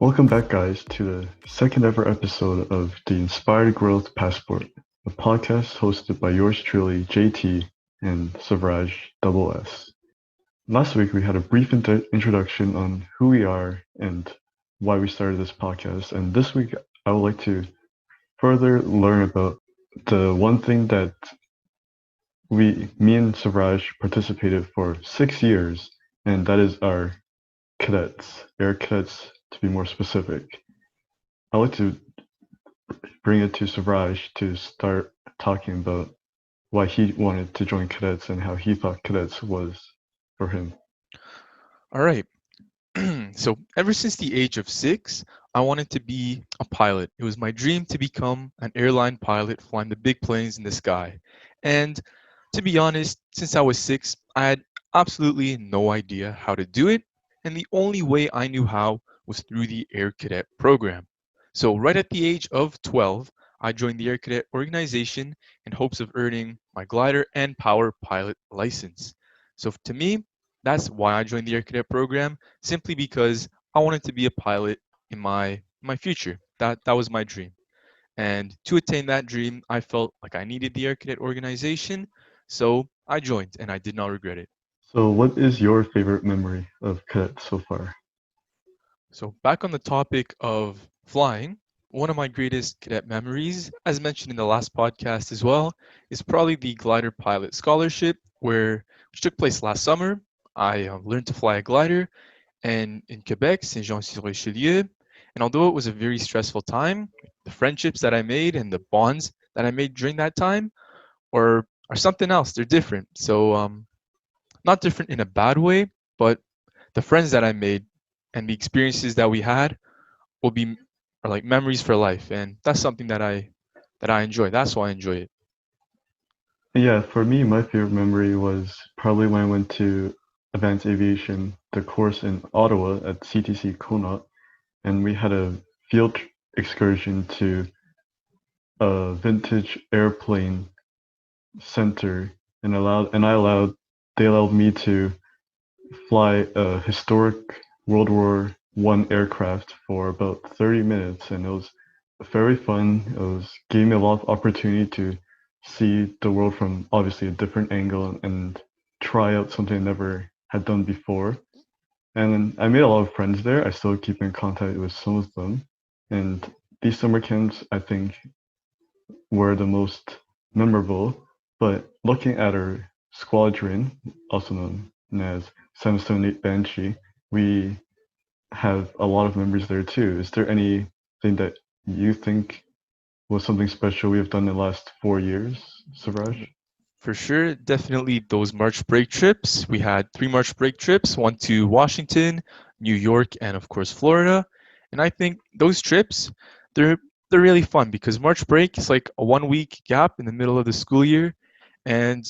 Welcome back, guys, to the second ever episode of the Inspired Growth Passport, a podcast hosted by yours truly, JT, and Savraj, double S. Last week, we had a brief introduction on who we are and why we started this podcast, and this week, I would like to further learn about the one thing that me and Savraj participated for 6 years, and that is our cadets, air cadets to be more specific. I'd like to bring it to Savraj to start talking about why he wanted to join cadets and how he thought cadets was for him. All right. So, ever since the age of 6, I wanted to be a pilot. It was my dream to become an airline pilot flying the big planes in the sky. And to be honest, since I was 6, I had absolutely no idea how to do it. And the only way I knew how was through the Air Cadet program. So, right at the age of 12, I joined the Air Cadet organization in hopes of earning my glider and power pilot license. So, to me, that's why I joined the Air Cadet program, simply because I wanted to be a pilot in my future. That was my dream. And to attain that dream, I felt like I needed the Air Cadet organization, so I joined and I did not regret it. So, what is your favorite memory of cadets so far? So back on the topic of flying, one of my greatest cadet memories, as mentioned in the last podcast as well, is probably the glider pilot scholarship, which took place last summer. I learned to fly a glider and in Quebec, Saint-Jean-sur-Richelieu. And although it was a very stressful time, the friendships that I made and the bonds that I made during that time are something else. They're different. So not different in a bad way, but the friends that I made and the experiences that we had will be are like memories for life, and that's something that I enjoy. That's why I enjoy it. Yeah, for me, my favorite memory was probably when I went to advanced aviation, the course in Ottawa at CTC Conot, and we had a field excursion to a vintage airplane center, and they allowed me to fly a historic World War One aircraft for about 30 minutes, and it was very fun. It was gave me a lot of opportunity to see the world from obviously a different angle and try out something I never had done before. And then I made a lot of friends there. I still keep in contact with some of them. And these summer camps, I think, were the most memorable. But looking at our squadron, also known as 778 Banshee, we have a lot of members there too. Is there anything that you think was something special we have done in the last 4 years, Savraj? For sure, definitely those March break trips. We had 3 March break trips, one to Washington, New York, and of course Florida. And I think those trips, they're they're really fun because March break is like a 1 week gap in the middle of the school year, and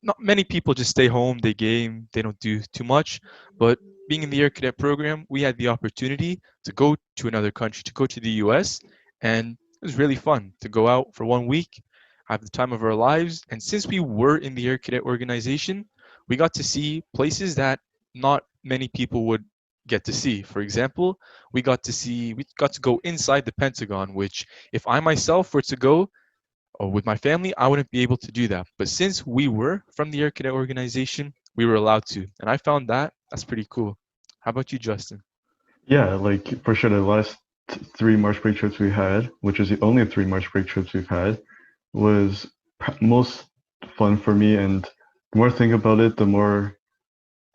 not many people just stay home, they game, they don't do too much. But being in the Air Cadet program, we had the opportunity to go to another country, to go to the US, and it was really fun to go out for 1 week, have the time of our lives. And since we were in the Air Cadet organization, we got to see places that not many people would get to see. For example, we got to go inside the Pentagon, which if I myself were to go, or with my family, I wouldn't be able to do that. But since we were from the Air Cadet organization, we were allowed to. And I found that's pretty cool. How about you, Justin? Yeah, like for sure, the last three March break trips we had, which is the only three March break trips we've had, was most fun for me. And the more I think about it, the more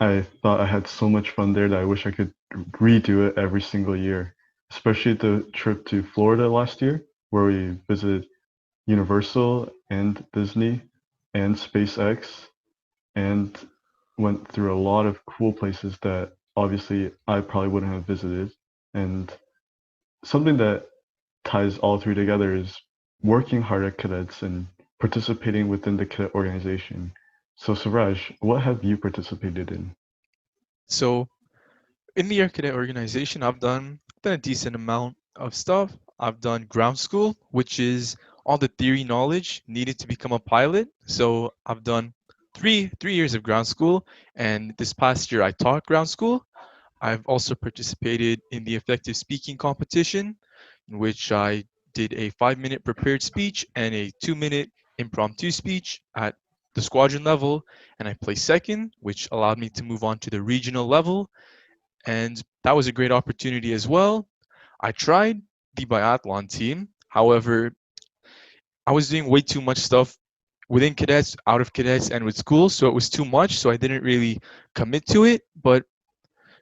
I thought I had so much fun there that I wish I could redo it every single year. Especially the trip to Florida last year, where we visited Universal and Disney and SpaceX and went through a lot of cool places that obviously I probably wouldn't have visited. And something that ties all three together is working hard at cadets and participating within the cadet organization. So, Suraj, what have you participated in? So, in the Air Cadet organization, I've done a decent amount of stuff. I've done ground school, which is all the theory knowledge needed to become a pilot. So I've done three years of ground school, and this past year I taught ground school. I've also participated in the effective speaking competition, in which I did a 5 minute prepared speech and a 2 minute impromptu speech at the squadron level, and I placed second, which allowed me to move on to the regional level, and that was a great opportunity as well. I tried the biathlon team, however, I was doing way too much stuff within cadets, out of cadets, and with school, so it was too much, so I didn't really commit to it, but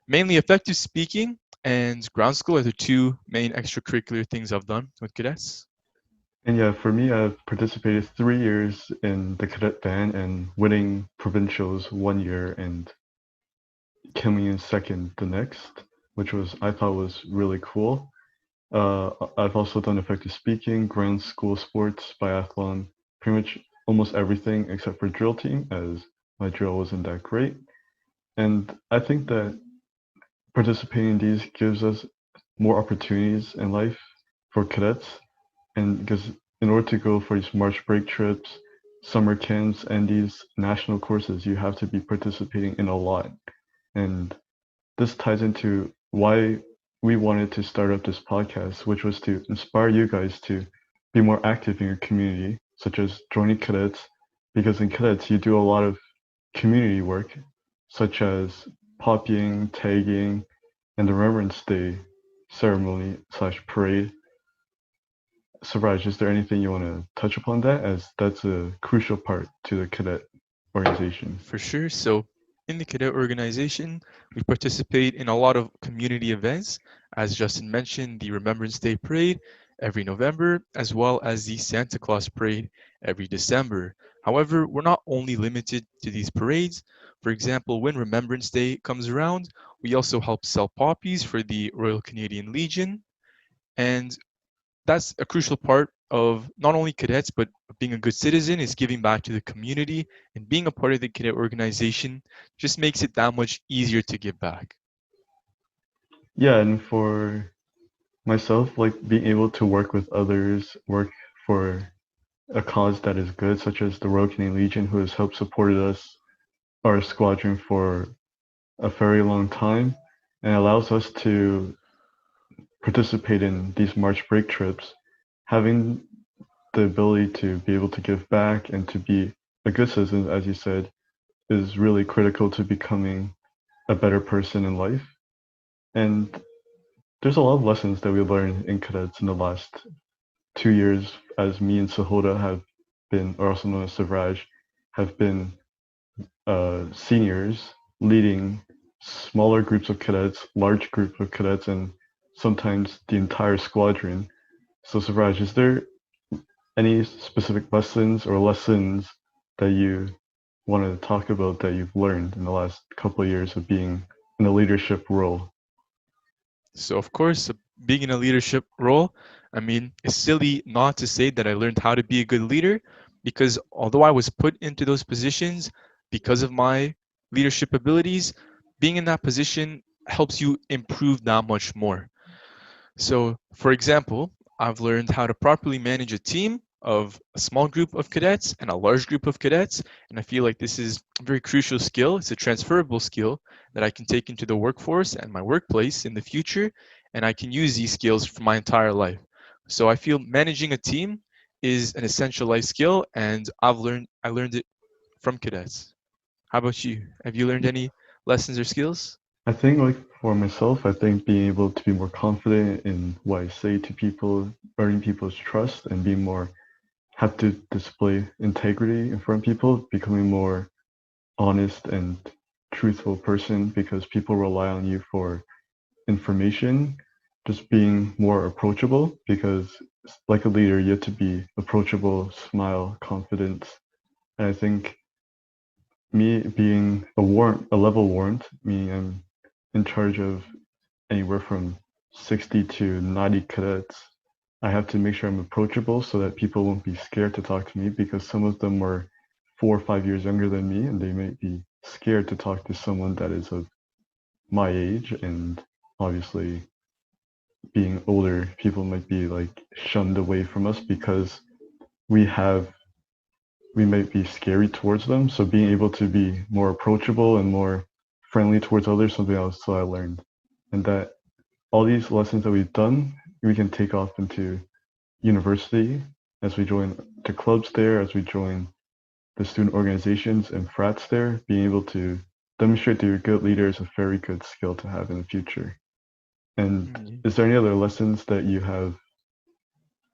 mainly effective speaking and ground school are the two main extracurricular things I've done with cadets. And yeah, for me, I've participated 3 years in the cadet band and winning provincials one year and coming in second the next, which was I thought was really cool. I've also done effective speaking, ground school sports, biathlon, pretty much almost everything except for drill team, as my drill wasn't that great. And I think that participating in these gives us more opportunities in life for cadets. And because in order to go for these March break trips, summer camps, and these national courses, you have to be participating in a lot. And this ties into why we wanted to start up this podcast, which was to inspire you guys to be more active in your community, such as joining cadets, because in cadets you do a lot of community work, such as poppying, tagging, and the Remembrance Day ceremony slash parade. Savraj, is there anything you want to touch upon that, as that's a crucial part to the cadet organization? For sure. So, in the cadet organization, we participate in a lot of community events, as Justin mentioned, the Remembrance Day Parade every November, as well as the Santa Claus Parade every December. However, we're not only limited to these parades. For example, when Remembrance Day comes around, we also help sell poppies for the Royal Canadian Legion. And that's a crucial part of not only cadets but being a good citizen is giving back to the community, and being a part of the cadet organization just makes it that much easier to give back. Yeah, and for myself, like being able to work with others, work for a cause that is good, such as the Royal Canadian Legion, who has helped supported us, our squadron, for a very long time, and allows us to participate in these March break trips, having the ability to be able to give back and to be a good citizen, as you said, is really critical to becoming a better person in life. And there's a lot of lessons that we learned in cadets in the last 2 years, as me and Sahoda have been, or also known as Savraj, have been seniors leading smaller groups of cadets, large group of cadets, and sometimes the entire squadron. So, Savraj, is there any specific lessons or lessons that you want to talk about that you've learned in the last couple of years of being in a leadership role? So, of course, being in a leadership role, I mean, it's silly not to say that I learned how to be a good leader, because although I was put into those positions because of my leadership abilities, being in that position helps you improve that much more. So, for example, I've learned how to properly manage a team of a small group of cadets and a large group of cadets, and I feel like this is a very crucial skill. It's a transferable skill that I can take into the workforce and my workplace in the future, and I can use these skills for my entire life. So I feel managing a team is an essential life skill, and I learned it from cadets. How about you? Have you learned any lessons or skills? I think, like for myself, I think being able to be more confident in what I say to people, earning people's trust, and being more have to display integrity in front of people, becoming more honest and truthful person because people rely on you for information, just being more approachable because like a leader, you have to be approachable, smile, confident. And I think me being a level warrant, meaning I'm in charge of anywhere from 60 to 90 cadets, I have to make sure I'm approachable so that people won't be scared to talk to me because some of them are 4 or 5 years younger than me and they might be scared to talk to someone that is of my age. And obviously, being older, people might be like shunned away from us because we have we might be scary towards them. So being able to be more approachable and more friendly towards others, something else so I learned. and that all these lessons that we've done, we can take off into university as we join the clubs there, as we join the student organizations and frats there, being able to demonstrate that you're a good leader is a very good skill to have in the future. And Mm. is there any other lessons that you have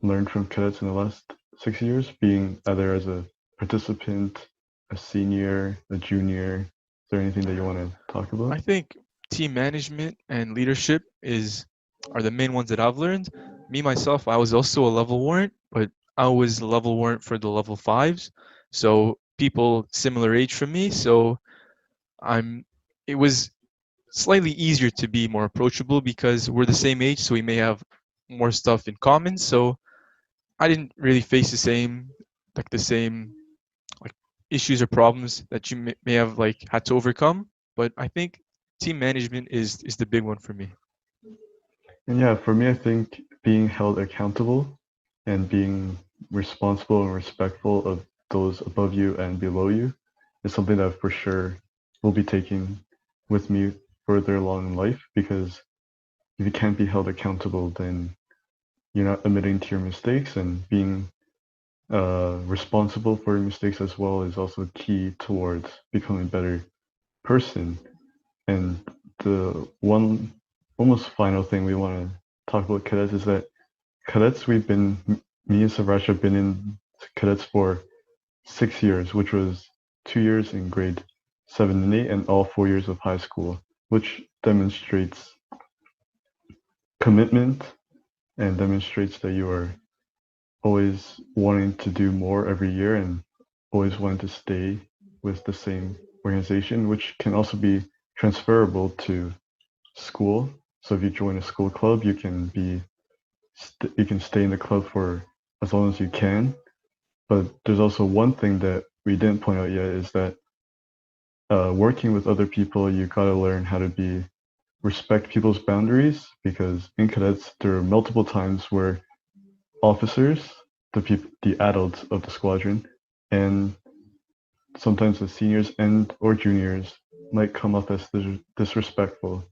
learned from cadets in the last 6 years, being either as a participant, a senior, a junior? Is there anything that you want to talk I about? think team management and leadership is are the main ones that I've learned. Me myself, I was also a level warrant, but I was a level warrant for the level fives. So people similar age from me. So I'm it was slightly easier to be more approachable because we're the same age, so we may have more stuff in common. So I didn't really face the same like issues or problems that you may have like had to overcome. But I think team management is the big one for me. And yeah, for me, I think being held accountable and being responsible and respectful of those above you and below you is something that for sure will be taking with me further along in life, because if you can't be held accountable, then you're not admitting to your mistakes, and being responsible for your mistakes as well is also key towards becoming a better person. And the one almost final thing we want to talk about cadets is that cadets, me and Savraj have been in cadets for 6 years, which was 2 years in grade 7 and 8, and all 4 years of high school, which demonstrates commitment and demonstrates that you are always wanting to do more every year and always wanting to stay with the same organization, which can also be transferable to school. So if you join a school club, you can stay in the club for as long as you can. But there's also one thing that we didn't point out yet is that working with other people, you gotta learn how to be respect people's boundaries, because in cadets there are multiple times where officers, the adults of the squadron, and sometimes the seniors and or juniors might come up as disrespectful.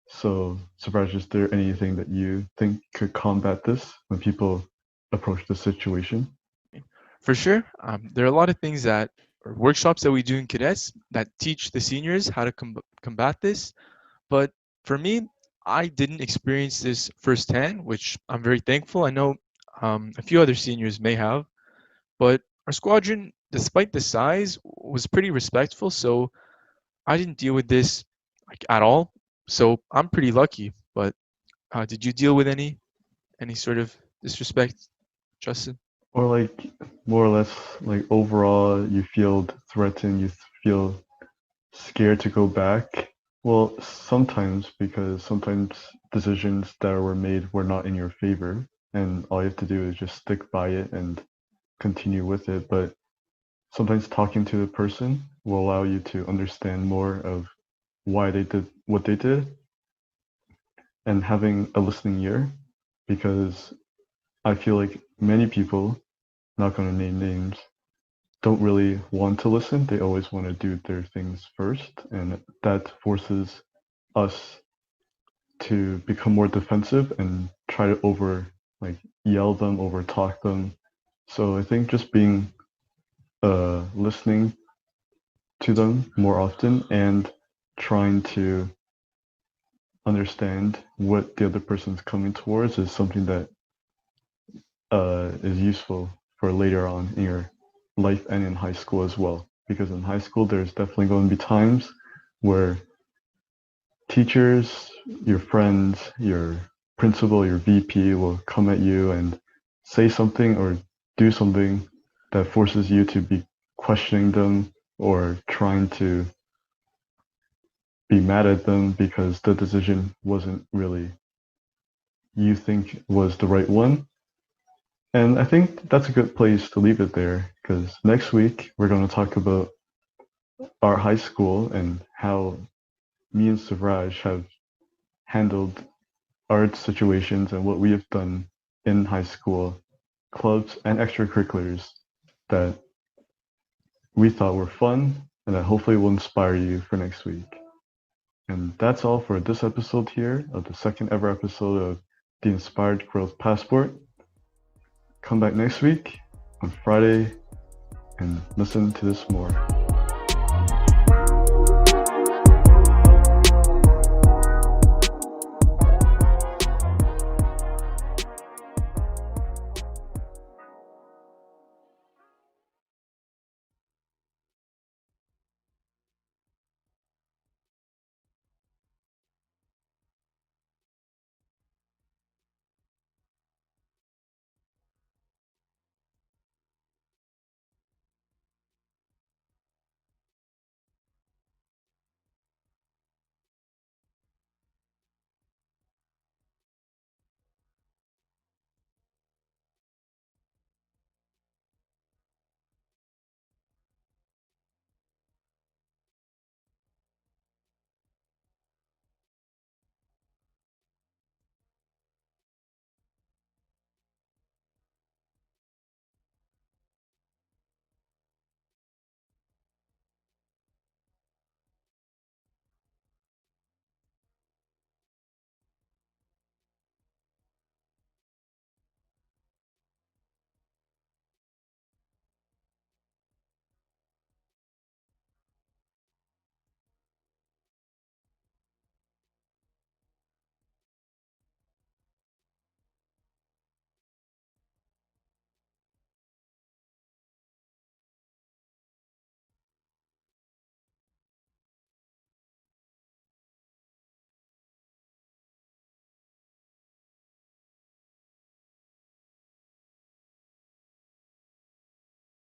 So, Surprise, is there anything that you think could combat this when people approach the situation? For sure, there are a lot of things that or workshops that we do in cadets that teach the seniors how to combat this. But for me, I didn't experience this firsthand, which I'm very thankful. I know a few other seniors may have, but our squadron, despite the size, was pretty respectful. So I didn't deal with this like at all. So I'm pretty lucky. But did you deal with any sort of disrespect, Justin? Or like more or less like overall you feel threatened, you feel scared to go back? Well, sometimes, because sometimes decisions that were made were not in your favor, and all you have to do is just stick by it and continue with it. But sometimes talking to the person will allow you to understand more of why they did what they did, and having a listening ear, because I feel like many people, not going to name names, don't really want to listen. They always want to do their things first, and that forces us to become more defensive and try to like yell them, over talk them. So I think just being listening to them more often and trying to understand what the other person's coming towards is something that is useful for later on in your life and in high school as well. Because in high school, there's definitely going to be times where teachers, your friends, your principal, your VP will come at you and say something or do something that forces you to be questioning them or trying to be mad at them because the decision wasn't really you think was the right one. And I think that's a good place to leave it there, because next week we're going to talk about our high school and how me and Savraj have handled art situations and what we have done in high school, clubs and extracurriculars that we thought were fun and that hopefully will inspire you for next week. And that's all for this episode here of the second ever episode of the Inspired Growth Passport. Come back next week on Friday and listen to this more.